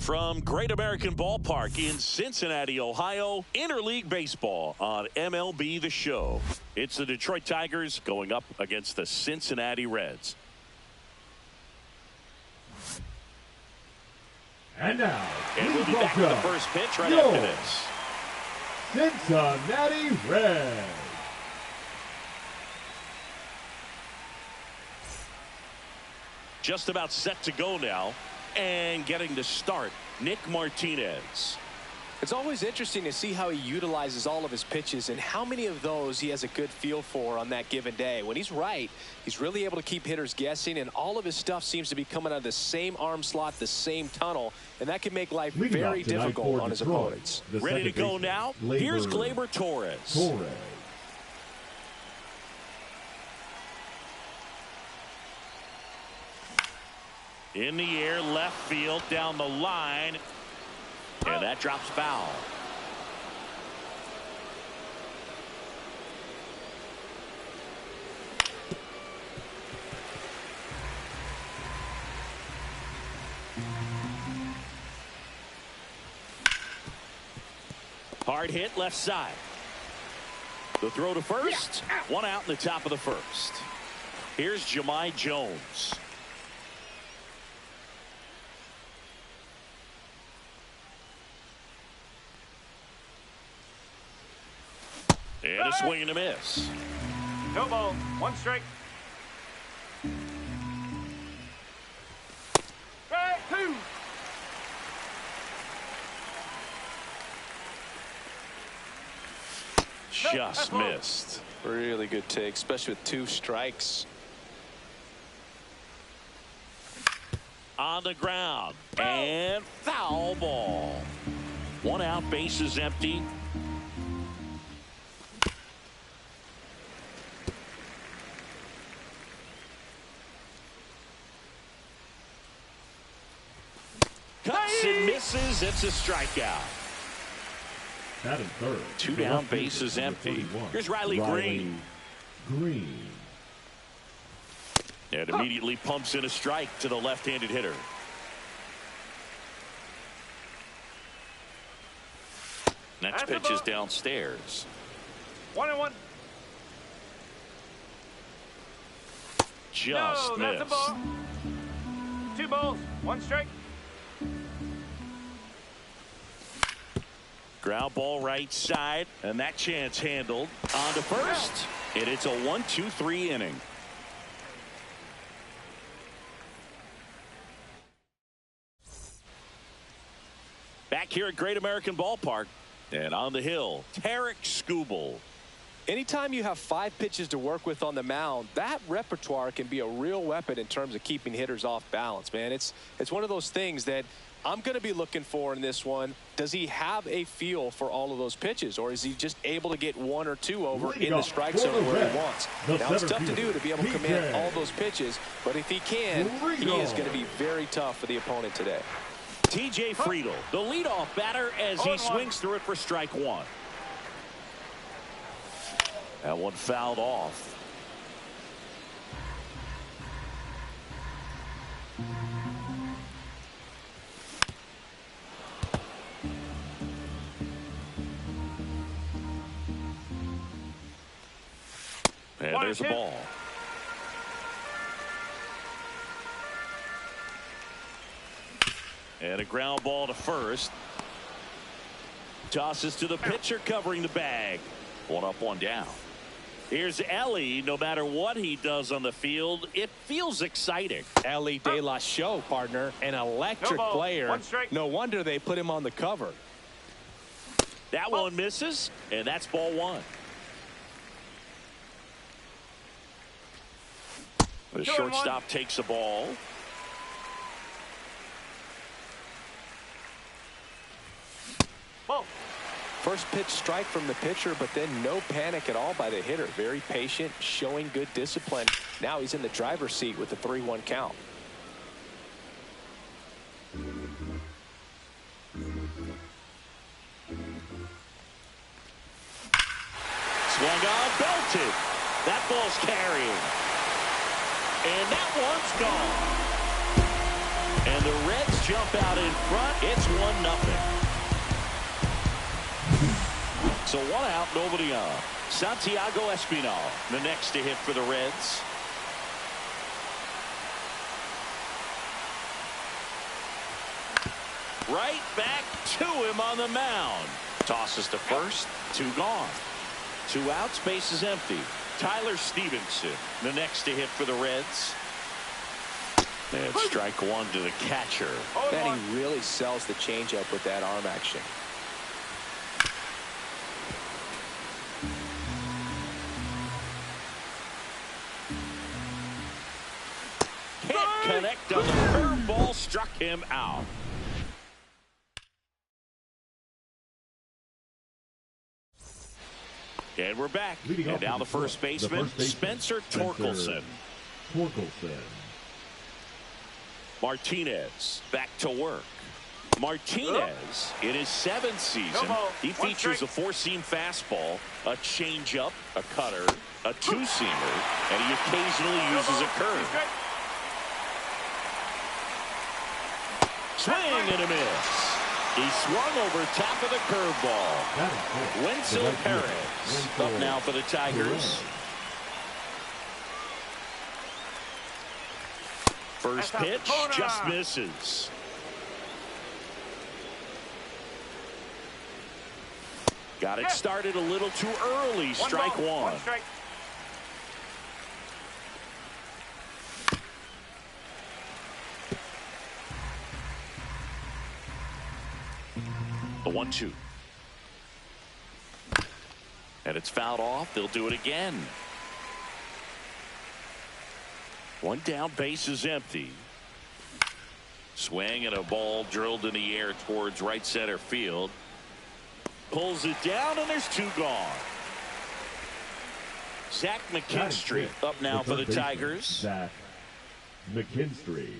From Great American Ballpark in Cincinnati, Ohio, Interleague Baseball on MLB The Show. It's the Detroit Tigers going up against the Cincinnati Reds. And now, And we'll be back with the first pitch right after this. Cincinnati Reds. Just about set to go now. And getting to start, Nick Martinez. It's always interesting to see how he utilizes all of his pitches and how many of those he has a good feel for on that given day. When he's right, he's really able to keep hitters guessing, and all of his stuff seems to be coming out of the same arm slot, the same tunnel, and that can make life very difficult on his opponents. Ready to go now? Here's Gleyber Torres. In the air, left field, down the line. And that drops foul. Hard hit left side. The throw to first. One out in the top of the first. Here's Jahmai Jones. And a swing and a miss. No ball. One strike. Strike two. Just missed. Really good take, especially with 2 strikes. On the ground. And foul ball. 1 out, bases empty. Cuts and misses. It's a strikeout. Batting third. 2 down, bases empty. Here's Riley Green. And immediately pumps in a strike to the left-handed hitter. Next pitch is downstairs. 1-1. Just missed. That's a ball. 2 balls. 1 strike. Ground ball right side, and that chance handled. On to first, and it's a 1-2-3 inning. Back here at Great American Ballpark, and on the hill, Tarik Skubal. Anytime you have 5 pitches to work with on the mound, that repertoire can be a real weapon in terms of keeping hitters off balance, man. It's one of those things that I'm going to be looking for in this one. Does he have a feel for all of those pitches, or is he just able to get 1 or 2 over in the strike zone where he wants? Now, it's tough to do to be able to command all those pitches, but if he can, he is going to be very tough for the opponent today. TJ Friedl, the leadoff batter, as he swings through it for strike 1. That one fouled off. And there's a ball. And a ground ball to first. Tosses to the pitcher covering the bag. 1 up, 1 down. Here's Elly. No matter what he does on the field, it feels exciting. Elly De La Show, partner, an electric player. No wonder they put him on the cover. That one misses, and that's ball 1. The shortstop takes the ball. First pitch strike from the pitcher, but then no panic at all by the hitter. Very patient, showing good discipline. Now he's in the driver's seat with the 3-1 count. Swung on, belted. That ball's carrying. And that one's gone. And the Reds jump out in front. It's 1-0. So 1 out, nobody on. Santiago Espinal, the next to hit for the Reds. Right back to him on the mound. Tosses to first. 2 gone. 2 outs. Base is empty. Tyler Stevenson, the next to hit for the Reds. And strike 1 to the catcher. Man, he really sells the changeup with that arm action. Can't connect on the curveball. Struck him out. And we're back. And now the first baseman, Spencer Torkelson. Martinez back to work. Martinez in his 7th season. He features a 4-seam fastball, a changeup, a cutter, a 2-seamer, and he occasionally uses a curve. Swing and a miss. He swung over top of the curveball. Wenzel Perez up now for the Tigers. First pitch just misses. Got it started a little too early. Strike 1. The 1-2. And it's fouled off. They'll do it again. 1 down, base is empty. Swing and a ball drilled in the air towards right center field. Pulls it down and there's 2 gone. Zach McKinstry up now for the Tigers. Zach McKinstry.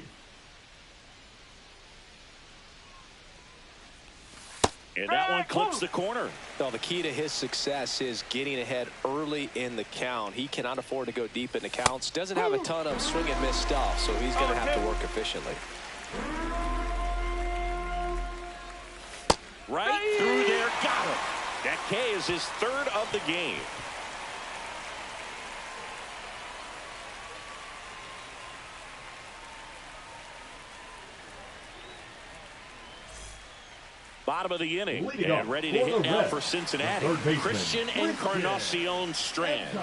And that one clips the corner. Well, the key to his success is getting ahead early in the count. He cannot afford to go deep in the counts. Doesn't have a ton of swing and miss stuff, so he's going to have to work efficiently. Right through there, got him. That K is his 3rd of the game. Bottom of the inning, and ready to hit now for Cincinnati. Christian Encarnacion Strand.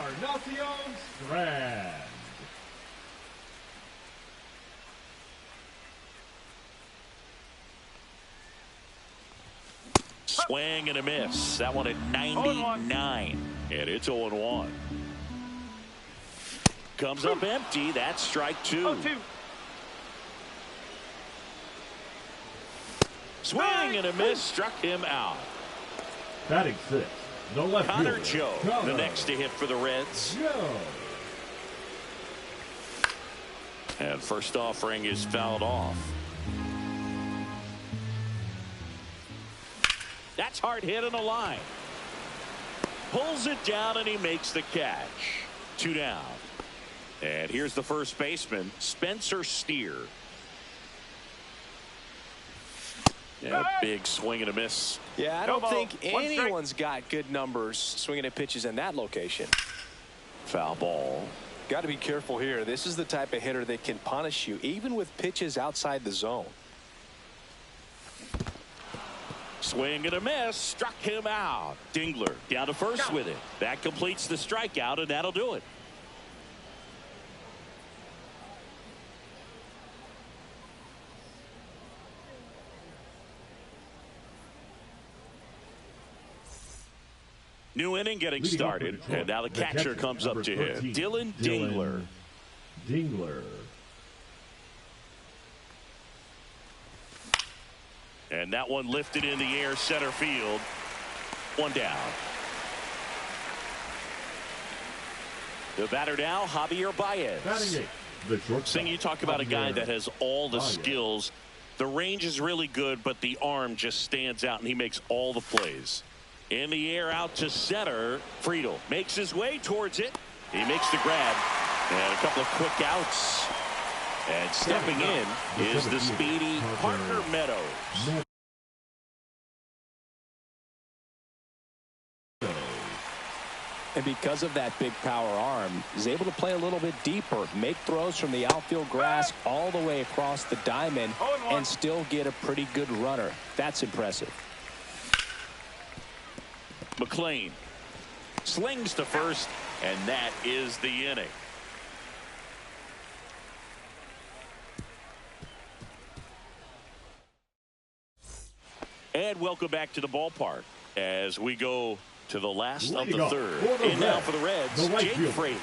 Swing and a miss. That one at 99. And it's 0-1. Comes up empty. That's strike 2. Swing and a miss. Struck him out. Batting 6. The left Connor fielder, Joe, Connor the next to hit for the Reds. Joe. And first offering is fouled off. That's hard hit on the line. Pulls it down and he makes the catch. 2 down. And here's the first baseman, Spencer Steer. Yeah, big swing and a miss. Yeah, I don't think anyone's got good numbers swinging at pitches in that location. Foul ball. Got to be careful here. This is the type of hitter that can punish you even with pitches outside the zone. Swing and a miss. Struck him out. Dingler down to first with it. That completes the strikeout, and that'll do it. New inning getting started, and now the catcher comes up to him. Dylan Dingler. And that one lifted in the air, center field. 1 down. The batter now, Javier Baez. Sing, you talk about a guy that has all the skills. The range is really good, but the arm just stands out, and he makes all the plays. In the air, out to center. Friedl makes his way towards it. He makes the grab. And a couple of quick outs. And stepping in is the speedy Parker Meadows. And because of that big power arm, he's able to play a little bit deeper, make throws from the outfield grass all the way across the diamond, and still get a pretty good runner. That's impressive. McLean slings to first, and that is the inning. And welcome back to the ballpark as we go to the last of the third. And now for the Reds, Jake Fraley.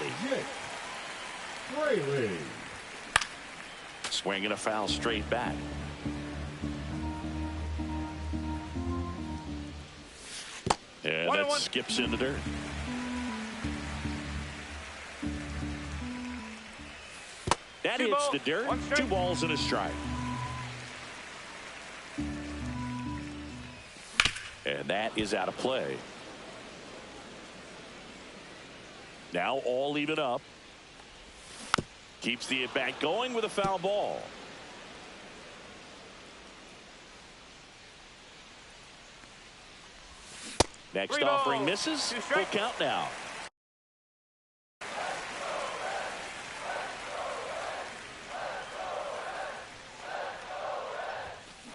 Swinging a foul straight back. Yeah, that skips in the dirt. That hits the dirt. 2 balls and a strike. And that is out of play. Now all even up. Keeps the at-bat going with a foul ball. Next offering misses. Full count now.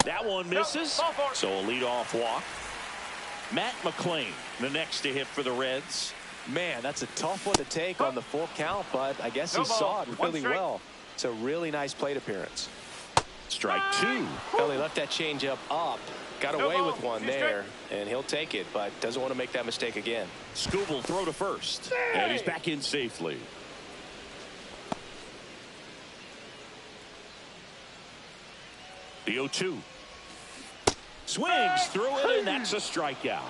That one misses. So a leadoff walk. Matt McLean, the next to hit for the Reds. Man, that's a tough one to take on the full count, but I guess he saw it really well. It's a really nice plate appearance. Strike 2. Well, he left that changeup up. Got away with one there, and he'll take it, but doesn't want to make that mistake again. Scoop will throw to first, and he's back in safely. The 0-2. Swings through it, and that's a strikeout.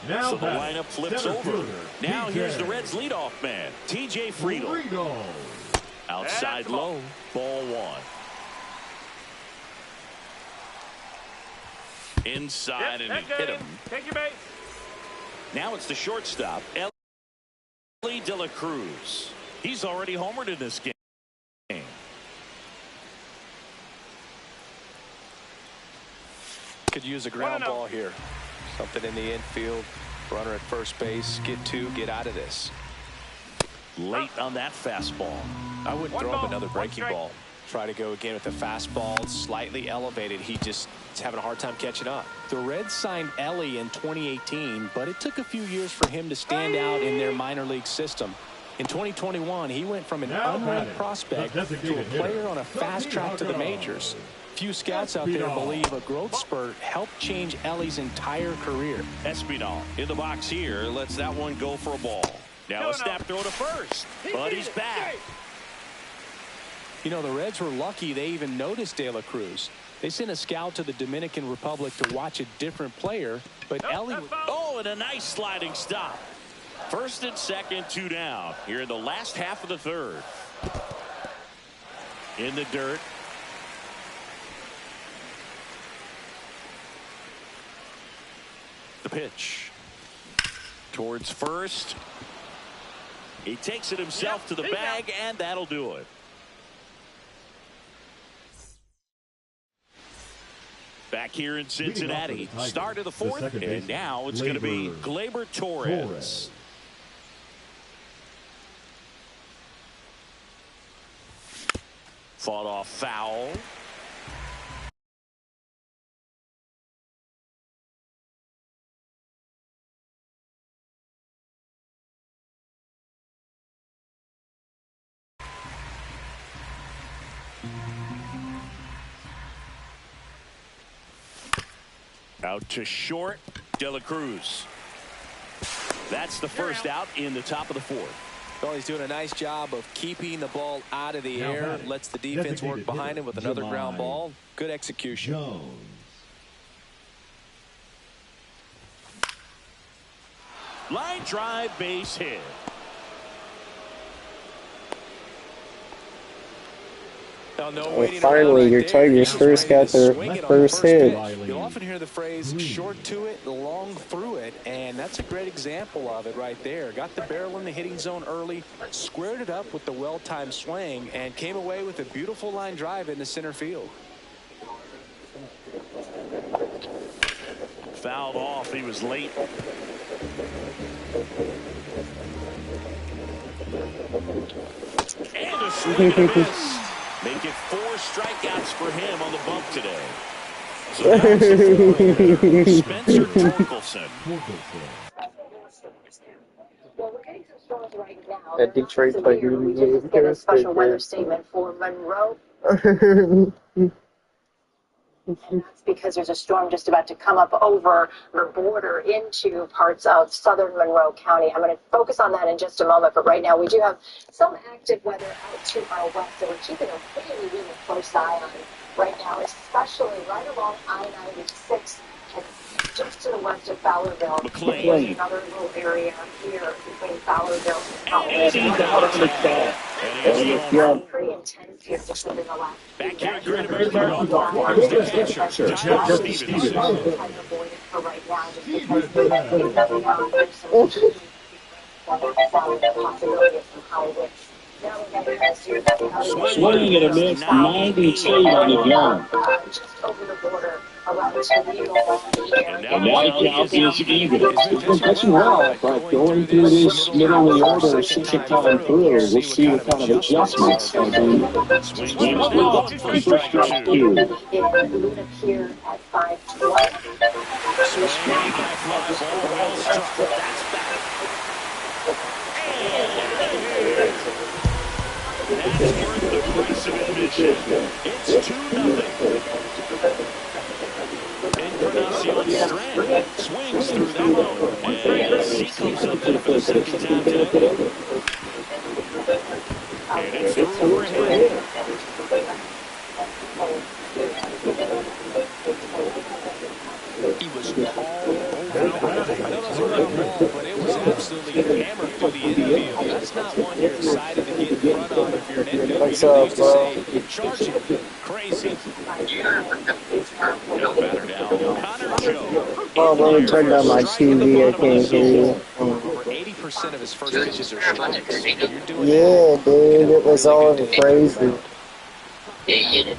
Now so the lineup flips over. Now here's the Reds' leadoff man, TJ Friedl. Outside low, ball 1. Inside, and he hit him. Take your base. Now it's the shortstop, Elly De La Cruz. He's already homered in this game. Could use a ground ball here. Something in the infield. Runner at first base. Get 2. Get out of this. Late on that fastball. I wouldn't throw him another breaking ball. Try to go again with the fastball. Slightly elevated. He just is having a hard time catching up. The Reds signed Elly in 2018, but it took a few years for him to stand out in their minor league system. In 2021, he went from an unranked prospect to a player on a fast track to the majors. Few scouts out there believe a growth spurt helped change Elly's entire career. Espinal in the box here. Lets that one go for a ball. Now a snap throw to first, but he's back. You know, the Reds were lucky they even noticed De La Cruz. They sent a scout to the Dominican Republic to watch a different player, but Elly... Oh, and a nice sliding stop. First and second, 2 down. Here in the last half of the third. In the dirt. The pitch. Towards first. He takes it himself to the bag, and that'll do it. Back here in Cincinnati. Start of the 4th, and now it's going to be Gleyber Torres. Fought off foul. Out to short, De La Cruz. That's the first out in the top of the 4th. Well, he's doing a nice job of keeping the ball out of the air. Lets the defense work behind him with another ground ball. Good execution. Line drive, base hit. Finally, your Tigers first got their first hit. You'll often hear the phrase short to it, long through it, and that's a great example of it right there. Got the barrel in the hitting zone early, squared it up with the well-timed swing, and came away with a beautiful line drive into center field. Fouled off. He was late. And a swing and a miss. Make it 4 strikeouts for him on the bump today. So now it's the Spencer Torkelson. Well, we're getting some storms right now. That Detroit play We did get a special weather statement for Monroe. And that's because there's a storm just about to come up over the border into parts of southern Monroe County. I'm going to focus on that in just a moment, but right now we do have some active weather out to our west that we're keeping a really, really close eye on right now, especially right along I-96 and just to the west of Fowlerville. McLean. Another little area here between Fowlerville and Fowlerville. Pretty intense here just within the last back here at Great American Ballpark. Here's the catcher, Josh Stevenson. For right now, just because there's some possibility of some high winds. Swinging and a miss, 92 on the ground. Just over the border around Toledo. And now count is even. He's pitching well, but going through this middle of the order, second time through, we'll see what kind of adjustments will be. Swing one for strike 2. Luna here at 5-1. Swing, high fly ball, well struck. That's back. That's worth the price of admission. It's 2-0. Encarnacion Strand swings through that one. And he comes up there for the second time today. And it's through for him. He was all over. I know that's a ground ball, but it was absolutely hammered through the infield. That's not one you're excited to get in front of if you're an infielder. What's up, bro? Charge it. Crazy. No batter now. Connor Joe. Oh, let me turn down my TV. I can't hear you. Over 80% of his first pitches are strikes. You're doing Yeah, dude, it was all crazy.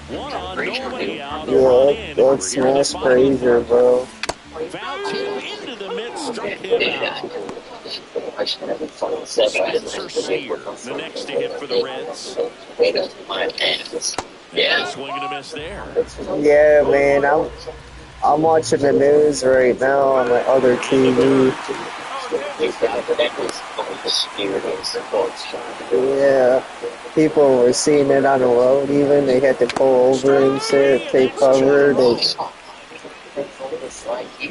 One on, nobody out. Yeah, that's Smash Frazier, bro. Foul 2 into the mid, struck him out. Spencer Sear, the next to hit for the Reds. Yeah, swing and a miss there. Yeah, man, I'm watching the news right now on my other TV. Yeah, people were seeing it on the road even. They had to pull over and shit, take cover.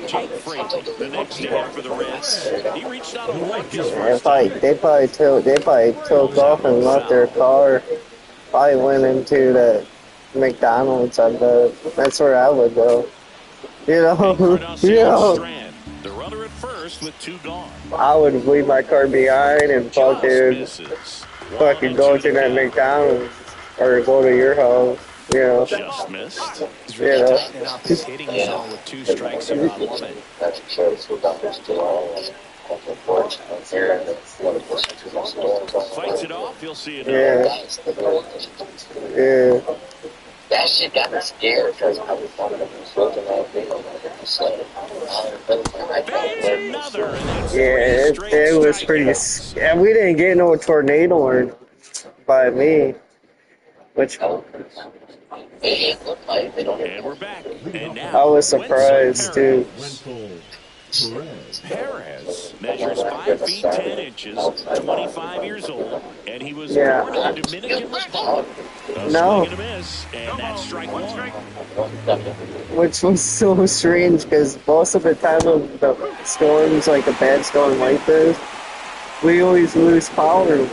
Jake Frazier, the next to hit for the Reds. He reached out and walked his They first. probably took off and left their car. Probably went into the McDonald's. I bet that's where I would go. You know, Strand, the runner at first with 2 gone. I would leave my car behind and fucking go to that McDonald's or go to your house. You know, Just missed. He's really tightening up his hitting zone with 2 strikes here. I love it. Fights it off, you'll see it. Yeah. That shit got me scared because I was talking to Another. Yeah, it was pretty. And we didn't get no tornado or by me, which And we're back. And now I was surprised too. Perez measures 5 feet 10 inches, 25 years old, and he was born in the Dominican Republic. No. Swing and a miss, and that's strike 1. Which was so strange because most of the time of the storms, like a bad storm like this, we always lose power. We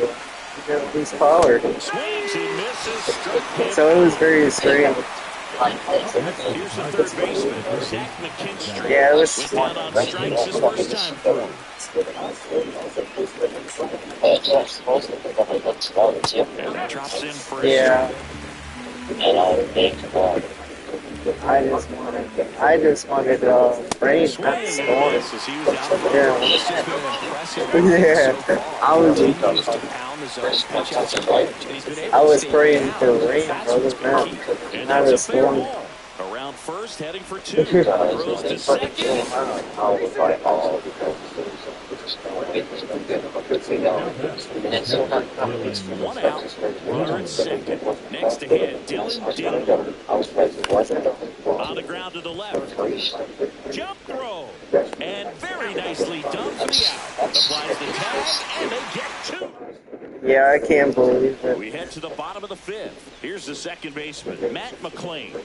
don't lose power. Swings and misses, struck him. So it was very strange. Here's the third baseman, Zach McKinstry. Yeah, it was. With down on strikes his first time through. And that drops in for a Yeah. strike. I just wanted rain, Swing not and storm. misses. He was out for Yeah. This has been an impressive Yeah. so far. I was He continues to pound the zone, punch out some punch, and he's been able I to was stay praying down. for rain, That's brother. what's been Not, key. And not that's a a fair storm. ball. Around first, heading for 2. Throws to second. One out, runner at second. Next to hit, Dylan Dingler. On the ground to the left. Jump throw. And very nicely done for the out. Applies the tag, and they get two. Yeah, I can't believe it. We head to the bottom of the fifth. Here's the second baseman, Matt McLain.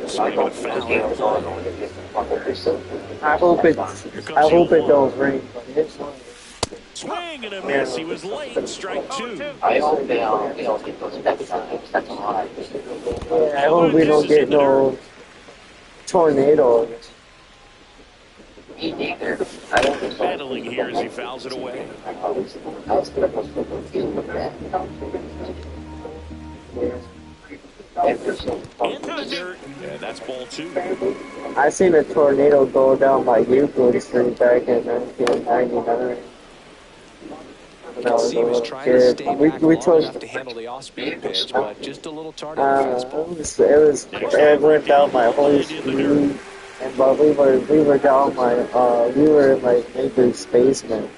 Swing and foul. I hope it don't rain. Swing and a miss. He was late. Strike two. I hope they don't get those next time. That's hard. I hope we don't get no tornado. Me neither. I don't think so. Battling here as he fouls it away. I was supposed to feel with that. Into the dirt. And that's ball two. I seen a tornado go down by Euclid Street back in 1999. You can see he was trying to stay back long enough to handle the off-speed pitch, but just a little tardy fastball. It went down my whole street, but we were down we were in my neighbor's basement.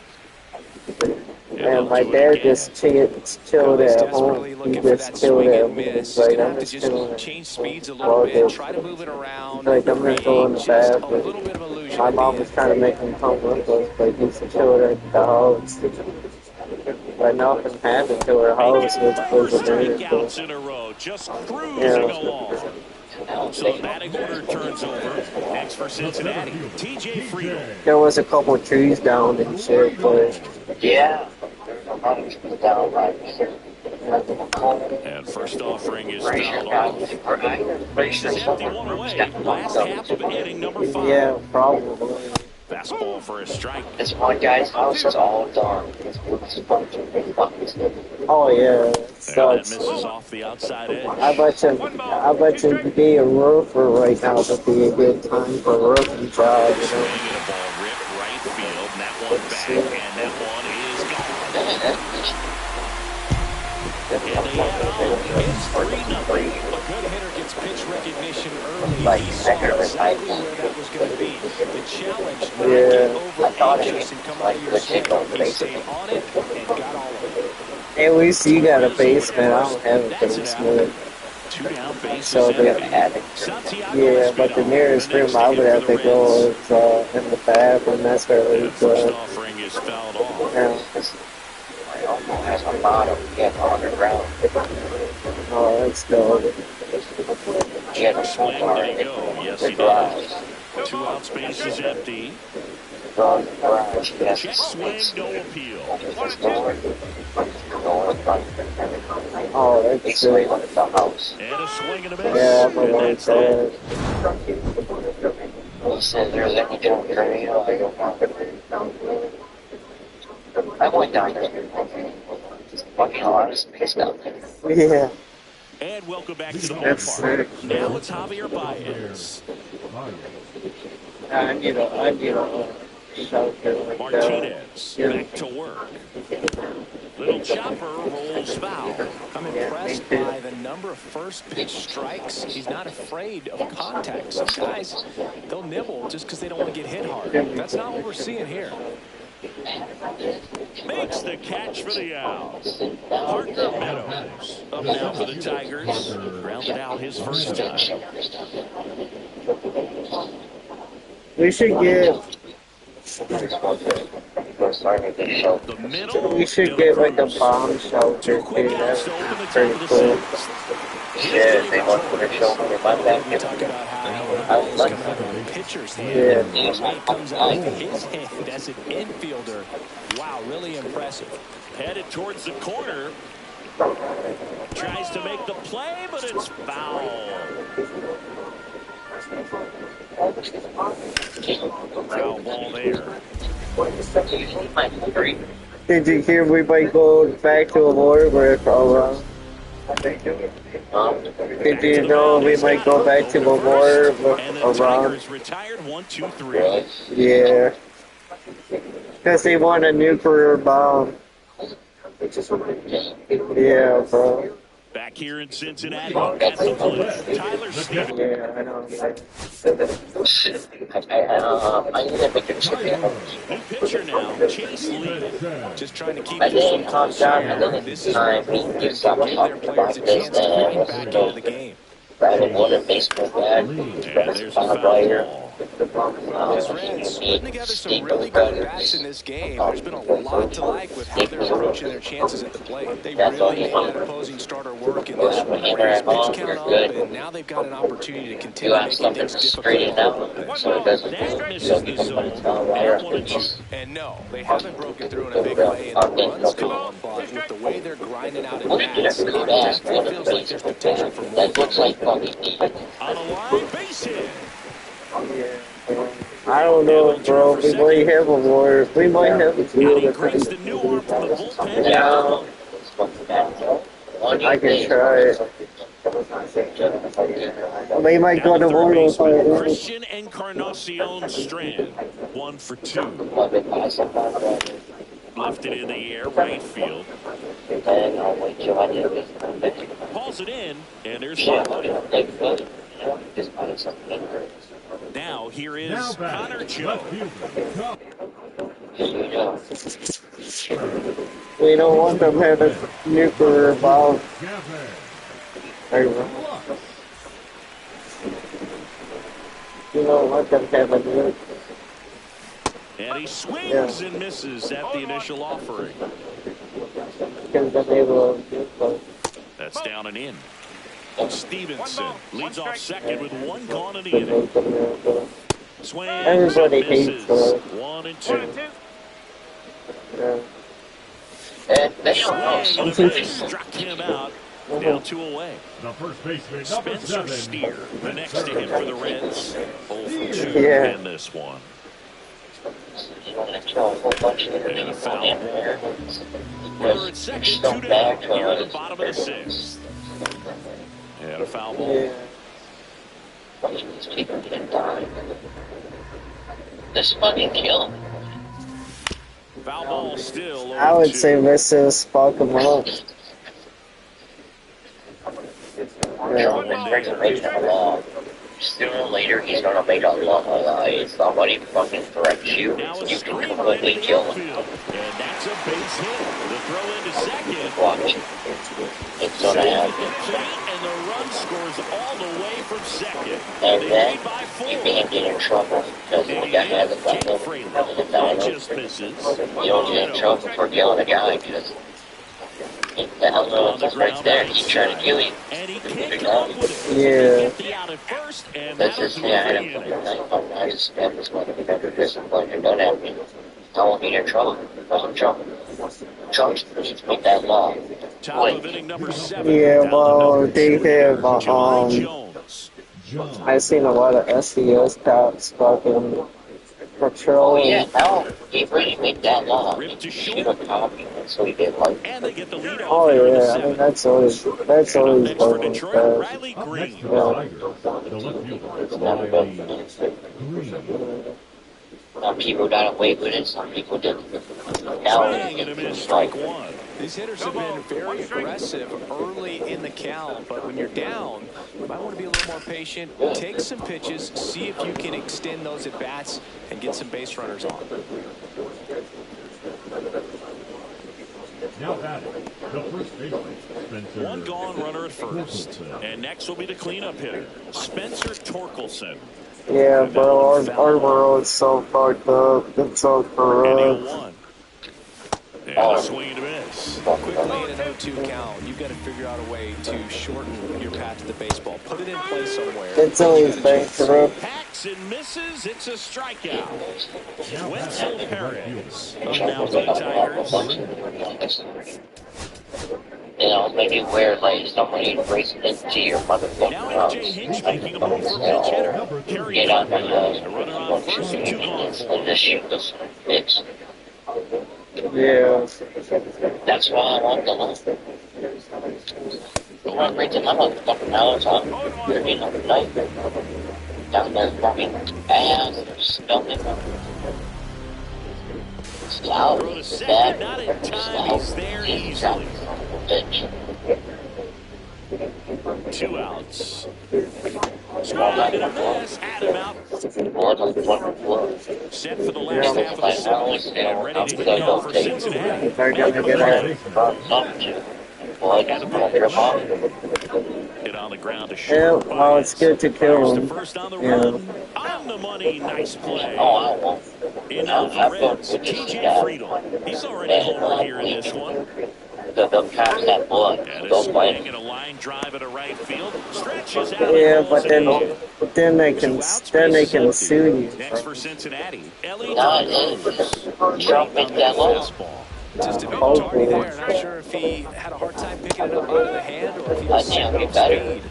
And my dad just chilled at home. He just chilled at home. Like, I'm just chilling. Change speeds a little bit, try to move it around. Like, I'm gonna go in the bathroom. My mom was trying to make him come with us, but he's chilled at the house. But nothing happened to her house, which was a miracle. Strikeouts in a row, just cruising along. So the batting order turns over. Next for Cincinnati, TJ Friedl. There was a couple trees down and shit, but Yeah. Down right. And first offering is fouled off. Base is empty, one away. Last half of inning number 5. yeah, probably. Fastball for a strike. This one guy's house is all dark. Oh yeah, it And that sucks. misses off the outside edge. I bet you be a roofer right now would be a good time for a roofing job, you know. Swing and a ball ripped right field, and that one back, and that one is gone. And they add on. It's 3-0. A good hitter gets pitch recognition early. He saw exactly where that was going to be. The challenge, not get over anxious and come out of your swing. He stayed on it and got all of it. At least you got a basement. I don't have a basement. 2 down, base So is empty. Santiago yeah, but the nearest room I would have to go is in the bathroom. That's where And we first go. offering is fouled off. Yeah. My uncle has a bottom. He has underground. Oh, let's go. He has a Swing, bar there in you go. Yes, he garage. does. 2 out, space is empty. Garage. He has Check a swing, space. no appeal. His door. Door in front. Oh, that's He's good. living at the house. And a swing and a miss. Yeah, I'm And like that's that. that. He said there's any tornado. I go, I went down there. It's fucking a lot of space down there. Yeah. And welcome back to the That's ballpark. sick. Now it's Javier Baez. I need a shelter like that. Martinez Yeah. back to work. Little chopper rolls foul. I'm impressed by the number of first pitch strikes. He's not afraid of contact. Some guys, they'll nibble just because they don't want to get hit hard. That's not what we're seeing here. Makes the catch for the out. Parker Meadows up now for the Tigers. Grounded out his first time. We should get The middle. we should get like a bomb shelter too. Quick outs That'd to open be the top pretty of the cool. sixth. Yeah, they want to put a show for my back. We talk about how it's coming out of the pitcher's hand. Yeah. The way it comes out of his hand as an infielder. Wow, really impressive. Headed towards the corner. Tries to make the play, but it's foul. Foul ball there. Did you hear we might go back to a war with around? Did you know we might go back to a war with And the around? Tigers retired 1-2-3. Yeah. Because they want a nuclear bomb. Yeah, bro. Back here in Cincinnati, at the plate, Tyler Stevens. Yeah, I know. I need to make a chicken. New pitcher now, Chase Lee. Just trying to keep My this name one comes close down, here. and then This it's is time where we they do can something give their players a chance to get back into the game. Brandon Wood and baseball bag. And there's a foul player. ball. This Reds putting together some really good bats in this game. There's been a lot to like with how they're approaching their chances at the plate. They really made that opposing starter work in this one. Raised pitch count up, and now they've got an opportunity to continue making things difficult. That misses the zone. That one and two. And no, they haven't broken through in a big way in the runs column, but with the way they're grinding out at bats, it definitely feels like there's potential for more. That looks like fucking deep. On a line, base hit. I don't know, bro. We might have a war. We might have a And deal he with greets the him. new arm from the bullpen. Yeah. I can try it. We might go Down to to war third with baseman, him. Christian Encarnacion Strand. 1 for 2. Lifted in the air, right field. Pulls it in, and there's one. Now, here is Connor Joe. We don't want them to have a nuclear bomb. You don't want them to have a nuke. And he swings and misses at the initial offering. Because then they will nuke them. That's down and in. Stevenson leads off second with 1 gone in the inning. Swings Everybody and hates misses. them. 1 and 2. Yeah. And they don't know. Swing and a miss. Struck him out. Down 2 away. The first baseman, number Spencer 7. Steer, the next to him for the Reds. 0 for 2 Yeah. in this one. You want to kill a whole bunch of And a foul in ball. there. Runner at second, 2 down. Here at the bottom of the 6th. And a foul ball. Yeah. These people didn't die. This fucking killed. Foul ball still. I would 0-2. say Mrs. Fuck him up. Trump is making a law. Sooner or later, he's gonna make a law. If somebody fucking threatens you, Now a you screen can right completely into kill the him. outfield. And that's a base hit. The throw into second. Watch. It's gonna Safe at happen. the plate, and the run scores all the way from second. And They then lead by 4. you can't get in trouble because the guy has a Jake button. Fraley just misses. You don't get in trouble for killing a guy because the hell knows right there. He's trying to kill you. And he can't come up with it. Yeah. They get the out at first, and That's that'll just do the it for item the from inning. the night. I just have this one to be better disciplined and don't have me. I won't get in trouble. I'm trouble. Trump needs to make that law. Top of inning number 7. Yeah, Down to well, number they 2. have, Johnny Jones. I've seen a lot of SDS cops fucking patrol. Oh yeah, now he really made that law. Ripped to Shoot short. a cop, so he did like. And they get the lead Oh off here in the yeah, I mean 7th. that's always And up next for going Detroit, fast. Riley Next Green. to the Tigers, the left fielder, Riley Green. Some people got away with it, some people didn't. Now, Swing and a miss, strike 1. These hitters have been very aggressive early in the count, but when you're down, you might want to be a little more patient. Take some pitches, see if you can extend those at bats and get some base runners on. Now batting, the first baseman, Spencer. 1 gone, runner at first. And next will be the cleanup hitter, Spencer Torkelson. Yeah, bro, our world is so fucked up. It's so And corrupt. 0-1. And a swing and a miss. Quickly in an 0-2 count, you've got to figure out a way to shorten your path to the baseball. Put it in play somewhere. It's always been corrupt. Hacks and misses. It's a strikeout. Now Wenzel batting, the right Perez. fielder. Now for the Tigers. you know, maybe wear like somebody racing into your motherfucking Now house. AJ Hinch making a move for pinch hitter. Carry Get on the a runner on first and 2 gone for and just shoot this bitch. Yeah. That's why I want the loan. The one reason I'm a fucking hours on 13 of the night. Down there fucking ass or stomach. Slow, Throw to second, bad, not in time. He's there easily. bitch. 2 outs. Swung and a miss. Had him out. Set for the last half of the 7th and ready to hit now for Cincinnati. They're gonna get it. Hit on the ground to Yeah, short. well, it's good to kill him. First on the Yeah. run. On the money. Nice play. In now the Reds, TJ Friedel. He's already homered here in this one. The Caps have blood. And a Don't swing play. and a line drive at a right field. Stretches out. Yeah, but then they can sue you. Next for Cincinnati, Ellie Not Trump make that low. Just a bit tardy there. Not sure if he had a hard time picking it up out of the hand or if he was I think sitting it'll off be better. speed.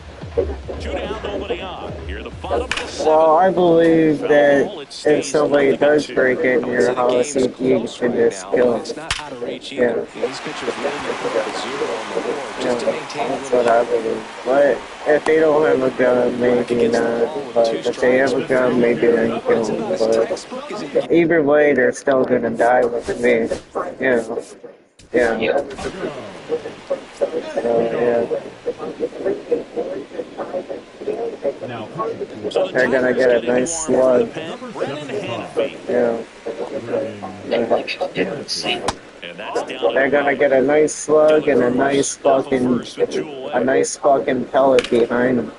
2 down, nobody on. Here the bottom of the 7th. Well, I believe that if somebody does break in your house, you can just kill them. It's not out of reach Yeah. either. These pitchers really need to put up a 0 on the board just to maintain a That's little what I believe. But if they don't have a gun, maybe not. But if they have a gun, maybe they can kill them. But either way, they're still gonna die with me. Yeah. Yeah. So, yeah. Now, They're gonna get a nice slug. Yeah. They're gonna get a nice slug and a nice fucking pellet behind them.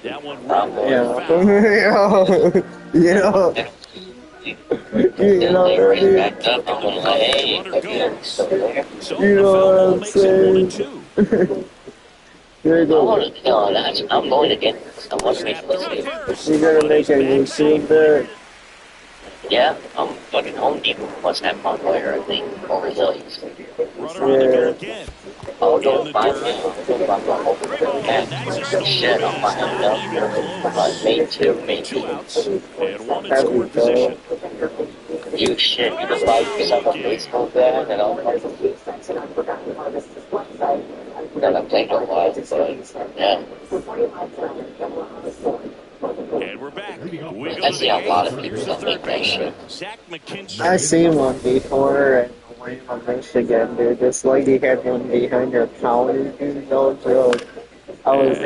That one Yeah. Yeah. You know what I mean? You know what I'm saying? Here you go. I'm going to get this. I want to make this. You gotta make a YouTube there. Yeah, I'm fucking Home Depot. What's that pump player, I think? Or Resilience. Yeah. I'll go find it. Shit, I'm behind up. Main 2, main 2. That'd be cool. You shit, you just buy yourself a baseball bat and I'll then I'm playing a while, but yeah. And we're back. I see a lot of people that make that shit. Zach McKinstry. I seen one before in William, Michigan, dude. This lady had one behind her counter, dude. No joke. I was,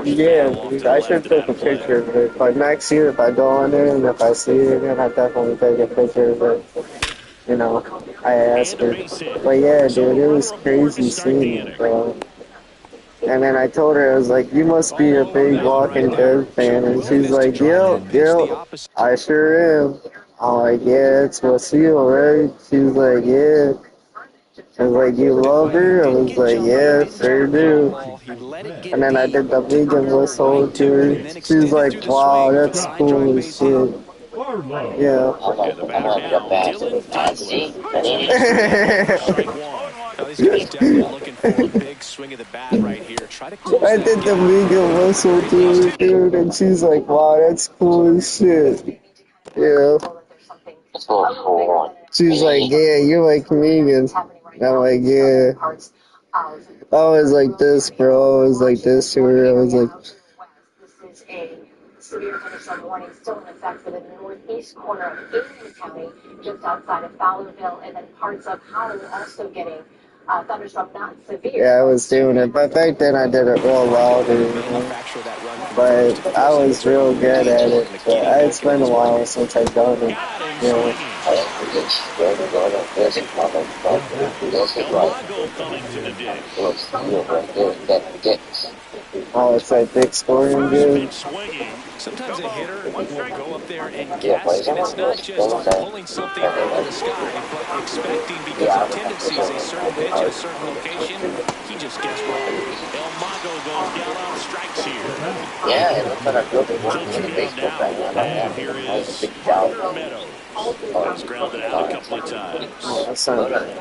yeah, dude. I should take a picture of it. But next year, if I go in there and if I see it again, I definitely take a picture of it. You know, I asked her. But yeah, dude, it was crazy seeing it, bro. And then I told her, I was like, you must be a big Walking Dead fan. And she's like, yep, I sure am. I'm like, yeah, it's Lucille, right? She's like, yeah. I was like, you love her? I was like, yeah, sure do. And then I did the vegan whistle to her. She's like, wow, that's cool as shit. Yeah. I'm gonna get back to the fancy. These guys definitely looking for a big swing of the bat right here. Try to close I did the vegan whistle to her, dude, and she's like, wow, that's cool as shit. Yeah. She's like, yeah, you like vegans. I'm like, yeah. I was like this, bro. I was like this to her. I was like, This is a severe thunderstorm warning still in effect for the northeast corner of Union County, just outside of Fowlerville, and then parts of Holland also getting thunderstorm, not severe. yeah, I was doing it. But back then I did it real loud. But I was real good at it. But it's been a while since I've done it. You know. Oh, it's like big scoring, dude. Sometimes a hitter will go up there and guess, and it's not just pulling something out of the sky, but expecting, because of tendencies, a certain pitch at a certain location, he just gets wrong. El Mago goes down on strikes here. Yeah, it looks like I'm building one for the baseball bat. And here is Carter Meadows. He's grounded out a couple of times. Oh, that's not bad.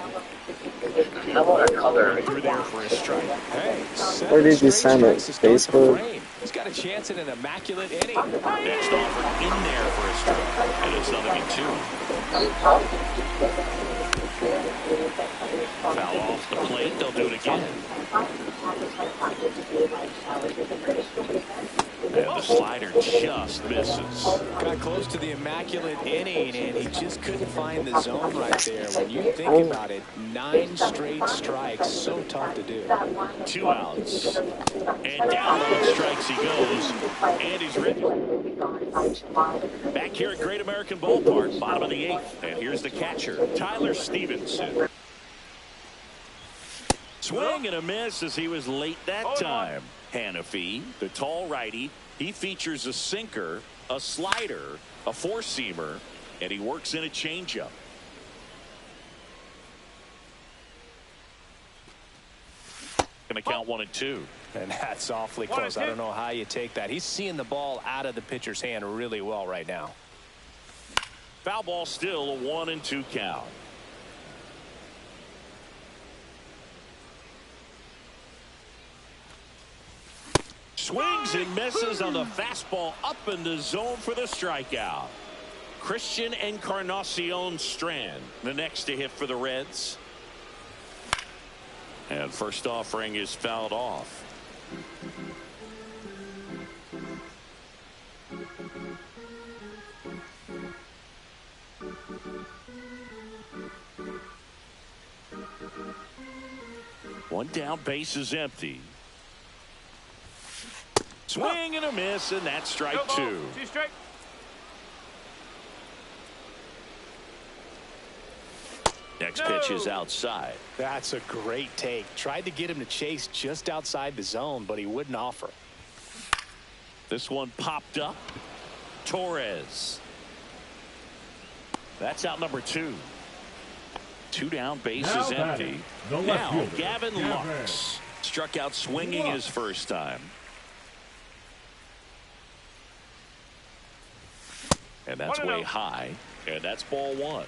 How about a color? Through there for a strike. Hey, Where did you send it? Facebook? He's got a chance at an immaculate inning. Next offer in there for a strike. And it's 0-2. Foul off the plate. They'll do it again. And the slider just misses. Got close to the immaculate inning, and he just couldn't find the zone right there. When you think about it, 9 straight strikes, so tough to do. 2 outs. And down on strikes he goes. And he's ready. Back here at Great American Ballpark, bottom of the 8th. And here's the catcher, Tyler Stevenson. Swing and a miss as he was late that time. Hannafy, the tall righty, he features a sinker, a slider, a four-seamer, and he works in a changeup. Going to count 1-2. And that's awfully close. I don't know how you take that. He's seeing the ball out of the pitcher's hand really well right now. Foul ball still, a 1-2 count. Swings and misses on the fastball up in the zone for the strikeout. Christian Encarnacion Strand, the next to hit for the Reds. And first offering is fouled off. One down, base is empty. Swing and a miss, and that's strike 2. 2 strike. Next pitch is outside. That's a great take. Tried to get him to chase just outside the zone, but he wouldn't offer. This one popped up. Torres. That's out number 2. 2 down, base is empty. Now Gavin Lux struck out swinging his first time. And that's way high. And that's ball 1.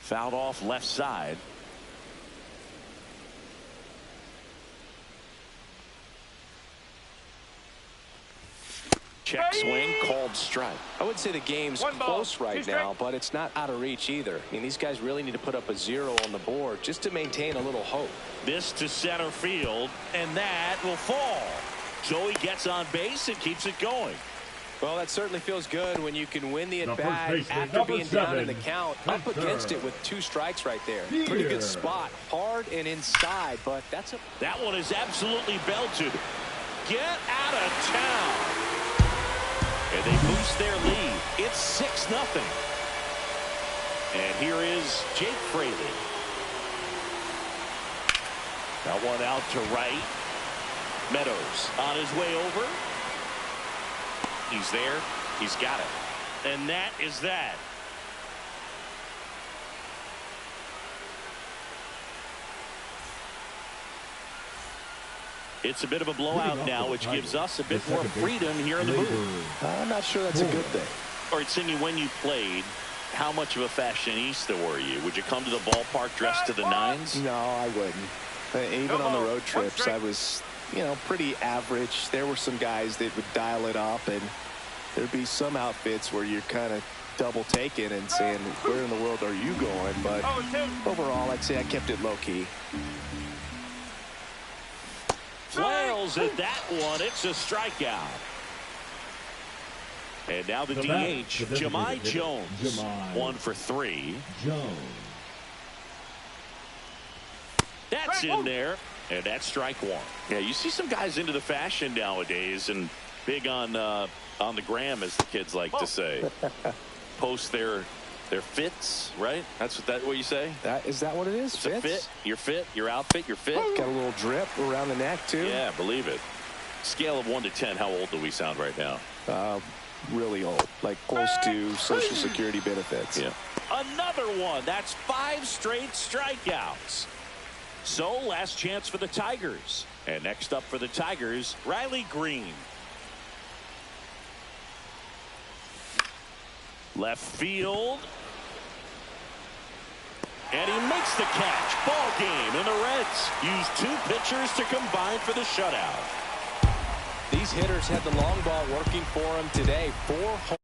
Fouled off left side. Check swing, called strike. I would say the game's close right now, but it's not out of reach either. I mean, these guys really need to put up a 0 on the board just to maintain a little hope. This to center field, and that will fall. Joey gets on base and keeps it going. Well, that certainly feels good when you can win the at-bat after being down in the count. Up against it with 2 strikes right there. Pretty good spot. Hard and inside, but that's a... That one is absolutely belted. Get out of town. And they boost their lead. It's 6-0. And here is Jake Fraley. That one out to right. Meadows on his way over. He's there. He's got it. And that is that. It's a bit of a blowout now, which gives us a bit more freedom here in the booth. I'm not sure that's a good thing. All right, Cindy, when you played, how much of a fashionista were you? Would you come to the ballpark dressed to the nines? No, I wouldn't. Even on the road trips, I was, you know, pretty average. There were some guys that would dial it up, and there'd be some outfits where you're kind of double taking and saying, where in the world are you going? But overall, I'd say I kept it low-key. Flails at that one. It's a strikeout. And now the DH, Jahmai Jones. 1 for 3. That's in there. And that's strike 1. Yeah, you see some guys into the fashion nowadays and big on the gram, as the kids like to say. Post their fits, right? That's what you say? Is that what it is? It's a fit, your fit, your outfit, your fit. Got a little drip around the neck too. Yeah, believe it. Scale of 1 to 10, how old do we sound right now? Really old, like close to Social Security benefits. Yeah. Another one. That's 5 straight strikeouts. So last chance for the Tigers. And next up for the Tigers, Riley Green. Left field. And he makes the catch. Ball game. And the Reds use 2 pitchers to combine for the shutout. These hitters had the long ball working for them today. 4 home